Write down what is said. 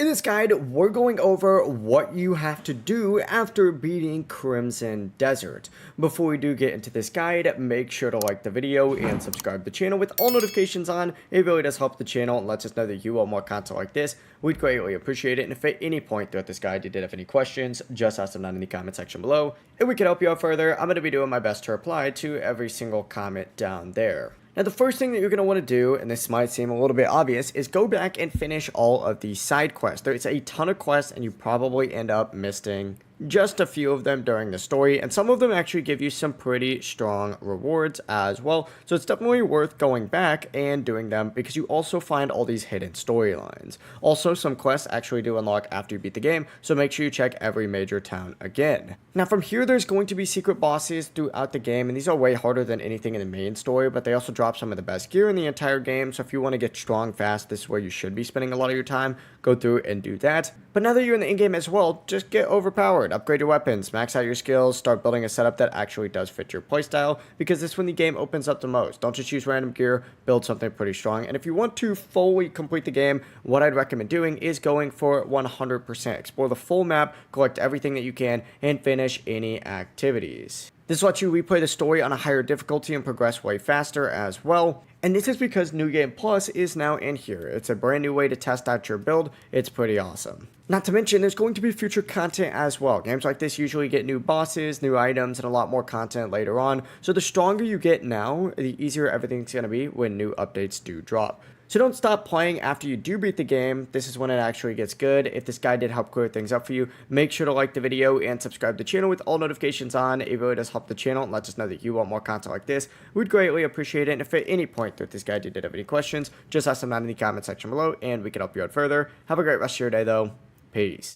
this guide, we're going over what you have to do after beating Crimson Desert. Before we do get into this guide, make sure to like the video and subscribe to the channel with all notifications on. It really does help the channel and lets us know that you want more content like this. We'd greatly appreciate it. And if at any point throughout this guide you did have any questions, just ask them down in the comment section below, and we can help you out further. I'm going to be doing my best to reply to every single comment down there. Now, the first thing that you're going to want to do, and this might seem a little bit obvious, is go back and finish all of the side quests. There's a ton of quests, and you probably end up missing just a few of them during the story, and some of them actually give you some pretty strong rewards as well. So it's definitely worth going back and doing them because you also find all these hidden storylines. Also, some quests actually do unlock after you beat the game, so make sure you check every major town again. Now, from here, there's going to be secret bosses throughout the game, and these are way harder than anything in the main story, but they also drop some of the best gear in the entire game. So if you want to get strong fast, this is where you should be spending a lot of your time. Go through and do that. But now that you're in the in-game as well, just get overpowered. Upgrade your weapons, max out your skills, start building a setup that actually does fit your playstyle, because this is when the game opens up the most. Don't just use random gear, build something pretty strong. And if you want to fully complete the game, what I'd recommend doing is going for 100%. Explore the full map, collect everything that you can, and finish any activities. This lets you replay the story on a higher difficulty and progress way faster as well. And this is because New Game Plus is now in here. It's a brand new way to test out your build. It's pretty awesome. Not to mention, there's going to be future content as well. Games like this usually get new bosses, new items, and a lot more content later on. So the stronger you get now, the easier everything's going to be when new updates do drop. So don't stop playing after you do beat the game. This is when it actually gets good. If this guide did help clear things up for you, make sure to like the video and subscribe to the channel with all notifications on. It really does help the channel and lets us know that you want more content like this. We'd greatly appreciate it. And if at any point through this guide you did have any questions, just ask them down in the comment section below and we can help you out further. Have a great rest of your day though. Peace.